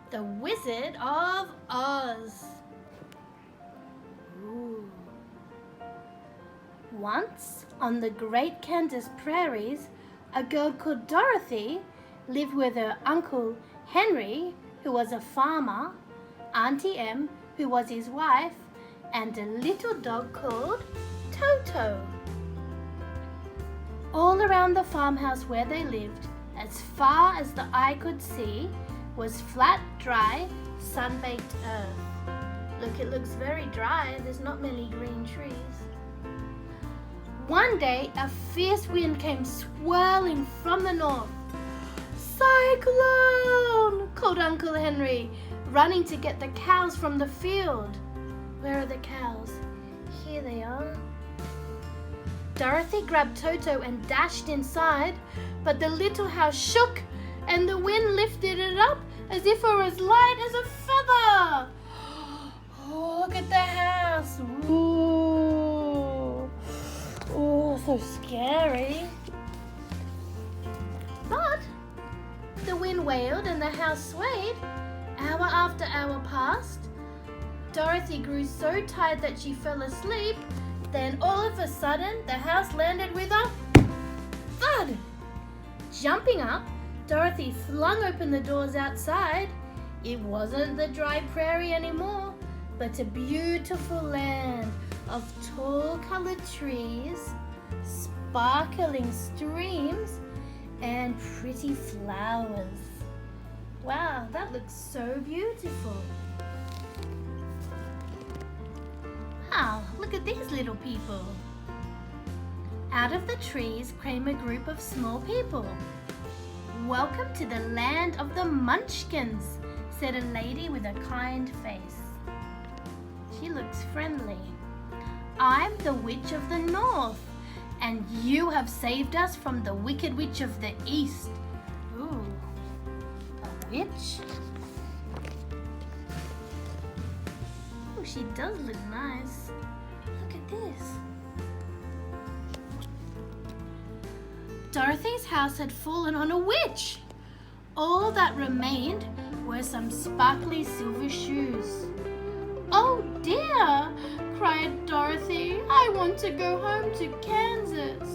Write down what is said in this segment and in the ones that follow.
The Wizard of Oz. Ooh. Once, on the Great Kansas prairies, a girl called Dorothy lived with her uncle Henry, who was a farmer, Auntie Em, who was his wife, and a little dog called Toto. All around the farmhouse where they lived, as far as the eye could see, was flat, dry, sun-baked earth. Look, it looks very dry. There's not many green trees. One day, a fierce wind came swirling from the north. "Cyclone!" called Uncle Henry, running to get the cows from the field. Where are the cows? Here they are. Dorothy grabbed Toto and dashed inside, but the little house shook and the wind lifted it up as if it were as light as a feather. Oh, look at the house. Ooh. Oh, so scary. But the wind wailed and the house swayed. Hour after hour passed. Dorothy grew so tired that she fell asleep. Then all of a sudden, the house landed with a thud. Jumping up, Dorothy flung open the doors outside. It wasn't the dry prairie anymore, but a beautiful land of tall colored trees, sparkling streams, and pretty flowers. Wow, that looks so beautiful. Wow, look at these little people. Out of the trees came a group of small people. "Welcome to the land of the Munchkins," said a lady with a kind face. She looks friendly. "I'm the Witch of the North, and you have saved us from the Wicked Witch of the East." Ooh, a witch? Oh, she does look nice. Look at this. Dorothy's house had fallen on a witch. All that remained were some sparkly silver shoes. "Oh dear," cried Dorothy. "I want to go home to Kansas."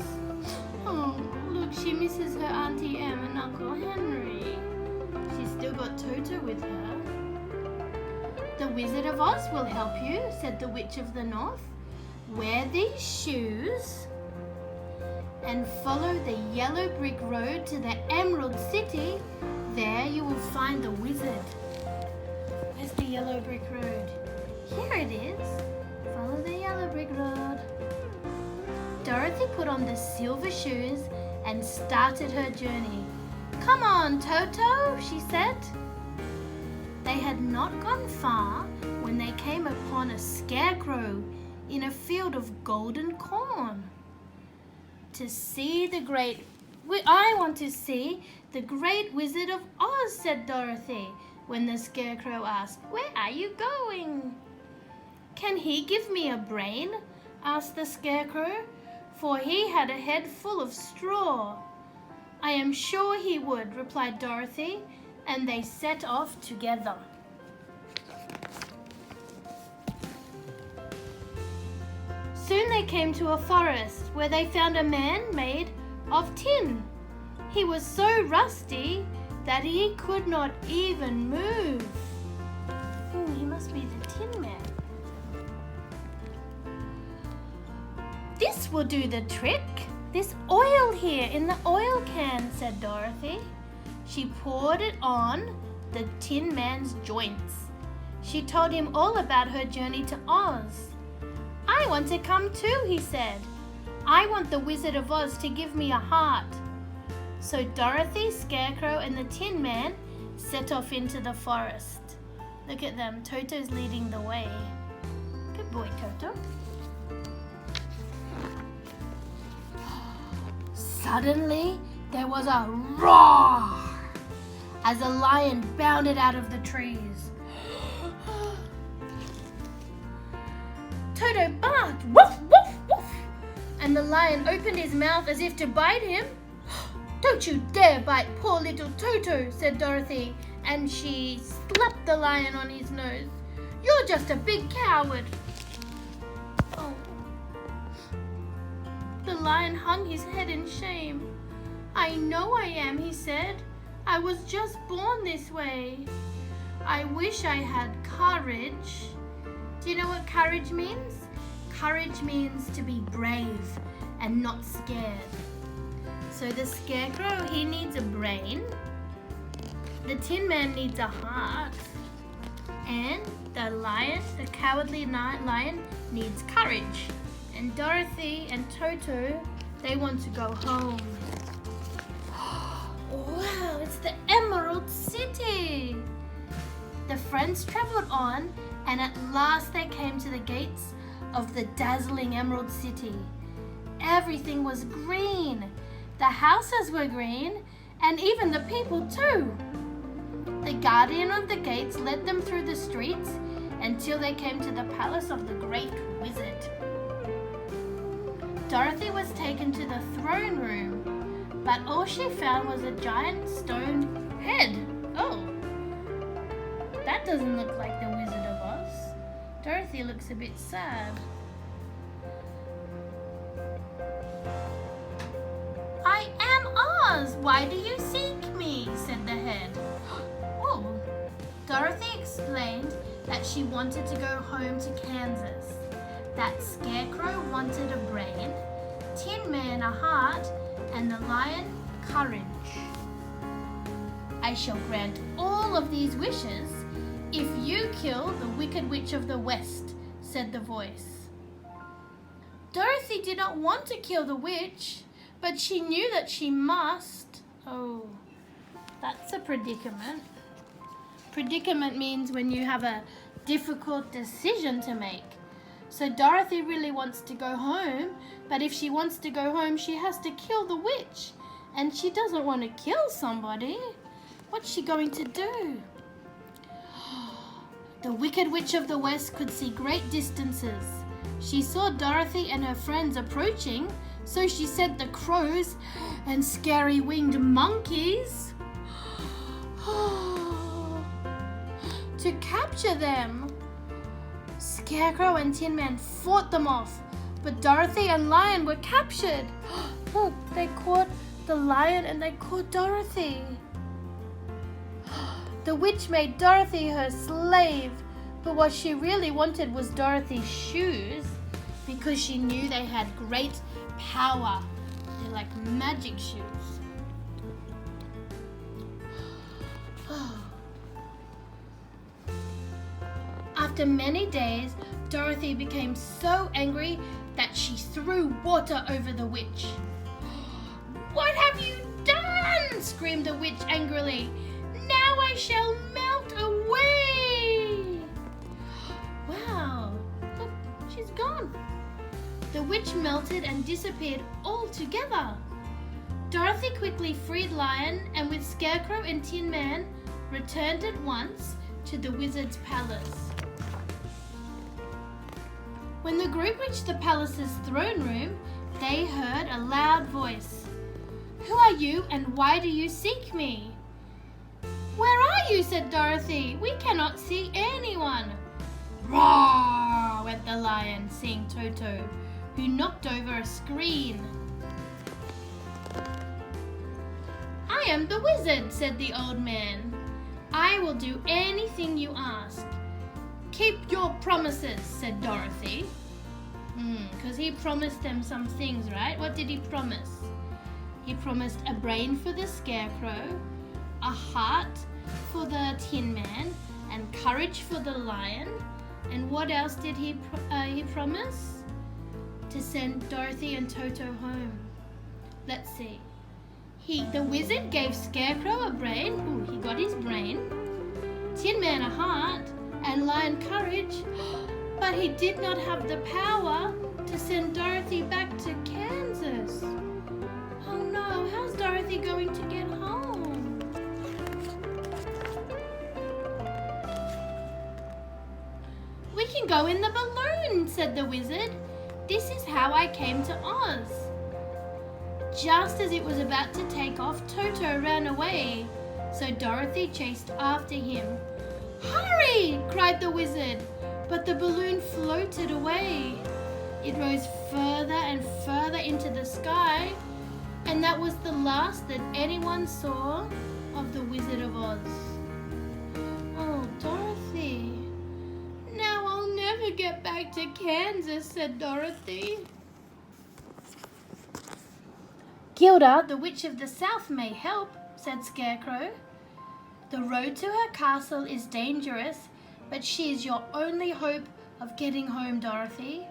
Oh, look, she misses her Auntie Em and Uncle Henry. She's still got Toto with her. "The Wizard of Oz will help you," said the Witch of the North. "Wear these shoes and follow the yellow brick road to the Emerald City. There you will find the wizard." Where's the yellow brick road? Here it is. Follow the yellow brick road. Dorothy put on the silver shoes and started her journey. "Come on, Toto," she said. They had not gone far when they came upon a scarecrow in a field of golden corn. "I want to see the great Wizard of Oz," said Dorothy, when the scarecrow asked, "Where are you going?" "Can he give me a brain?" asked the scarecrow, for he had a head full of straw. "I am sure he would," replied Dorothy, and they set off together. Soon they came to a forest where they found a man made of tin. He was so rusty that he could not even move. He must be the Tin Man. "This will do the trick. This oil here in the oil can," said Dorothy. She poured it on the Tin Man's joints. She told him all about her journey to Oz. "I want to come too," he said. "I want the Wizard of Oz to give me a heart." So Dorothy, Scarecrow, and the Tin Man set off into the forest. Look at them. Toto's leading the way. Good boy, Toto. Suddenly, there was a roar as a lion bounded out of the trees. Toto barked, "Woof, woof, woof," and the lion opened his mouth as if to bite him. "Don't you dare bite poor little Toto," said Dorothy, and she slapped the lion on his nose. "You're just a big coward." Oh. The lion hung his head in shame. "I know I am," he said. "I was just born this way. I wish I had courage." Do you know what courage means? Courage means to be brave and not scared. So the scarecrow, he needs a brain. The Tin Man needs a heart. And the lion, the cowardly lion, needs courage. And Dorothy and Toto, they want to go home. Wow, it's the Emerald City! The friends traveled on, and at last they came to the gates of the dazzling Emerald City. Everything was green. The houses were green, and even the people too. The guardian of the gates led them through the streets until they came to the palace of the Great Wizard. Dorothy was taken to the throne room, but all she found was a giant stone head. Oh, that doesn't look like the Wizard of Oz. Dorothy looks a bit sad. "I am Oz. Why do you seek me?" said the head. Oh. Dorothy explained that she wanted to go home to Kansas, that Scarecrow wanted a brain, Tin Man a heart, and the lion courage. "I shall grant all of these wishes if you kill the Wicked Witch of the West," said the voice. Dorothy did not want to kill the witch, but she knew that she must. Oh, that's a predicament. Predicament means when you have a difficult decision to make. So Dorothy really wants to go home, but if she wants to go home, she has to kill the witch. And she doesn't want to kill somebody. What's she going to do? The Wicked Witch of the West could see great distances. She saw Dorothy and her friends approaching, so she sent the crows and scary winged monkeys to capture them. Scarecrow and Tin Man fought them off, but Dorothy and Lion were captured. Look, they caught the lion and they caught Dorothy. The witch made Dorothy her slave, but what she really wanted was Dorothy's shoes because she knew they had great power. They're like magic shoes. After many days, Dorothy became so angry that she threw water over the witch. "What have you done?" screamed the witch angrily. "Now I shall melt away." Wow, look, she's gone. The witch melted and disappeared altogether. Dorothy quickly freed Lion and with Scarecrow and Tin Man returned at once to the wizard's palace. When the group reached the palace's throne room, they heard a loud voice. "Who are you and why do you seek me?" "Where are you?" said Dorothy. "We cannot see anyone." "Roar!" went the lion, seeing Toto, who knocked over a screen. "I am the wizard," said the old man. "I will do anything you ask." "Keep your promises," said Dorothy. Because he promised them some things, right? What did he promise? He promised a brain for the Scarecrow, a heart for the Tin Man, and courage for the lion. And what else did he promise? To send Dorothy and Toto home. Let's see. The wizard gave Scarecrow a brain. Ooh, he got his brain. Tin Man a heart. And lion courage, but he did not have the power to send Dorothy back to Kansas. Oh no, how's Dorothy going to get home? "We can go in the balloon," said the wizard. "This is how I came to Oz." Just as it was about to take off, Toto ran away. so Dorothy chased after him. "Hurry!" cried the wizard, but the balloon floated away. It rose further and further into the sky, and that was the last that anyone saw of the Wizard of Oz. "Oh, Dorothy, now I'll never get back to Kansas," said Dorothy. "Gilda, the Witch of the South, may help," said Scarecrow. "The road to her castle is dangerous, but she is your only hope of getting home, Dorothy."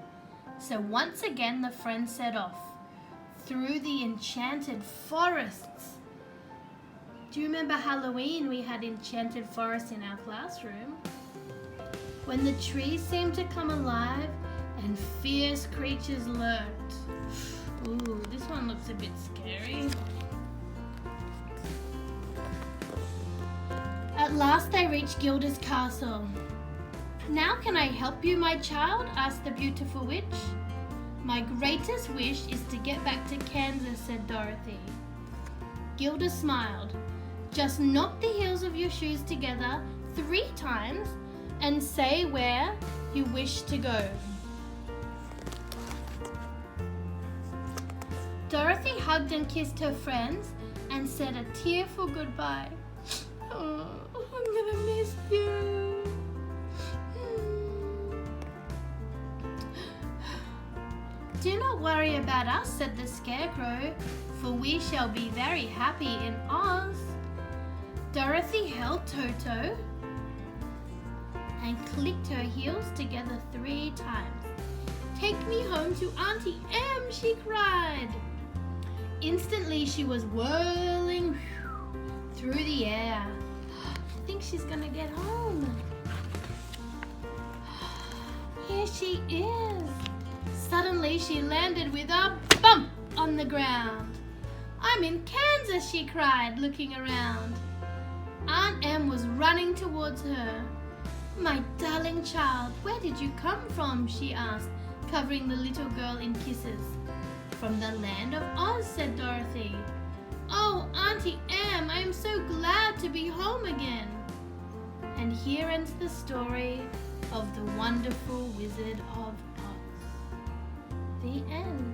So once again the friends set off through the enchanted forests. Do you remember Halloween? We had enchanted forests in our classroom. When the trees seemed to come alive and fierce creatures lurked. Ooh, this one looks a bit scary. At last they reached Gilda's castle. "Now can I help you, my child?" asked the beautiful witch. "My greatest wish is to get back to Kansas," said Dorothy. Gilda smiled. "Just knock the heels of your shoes together 3 times and say where you wish to go." Dorothy hugged and kissed her friends and said a tearful goodbye. "Oh, I'm gonna miss you." "Do not worry about us," said the Scarecrow, "for we shall be very happy in Oz." Dorothy held Toto and clicked her heels together 3 times. "Take me home to Auntie Em," she cried. Instantly she was whirling through the air. I think she's gonna get home. Here she is. Suddenly she landed with a bump on the ground. "I'm in Kansas," she cried, looking around. Aunt Em was running towards her. "My darling child, where did you come from?" she asked, covering the little girl in kisses. "From the land of Oz," said Dorothy. "Oh, Auntie Em, I am so glad to be home again." And here ends the story of the wonderful Wizard of Oz. The end.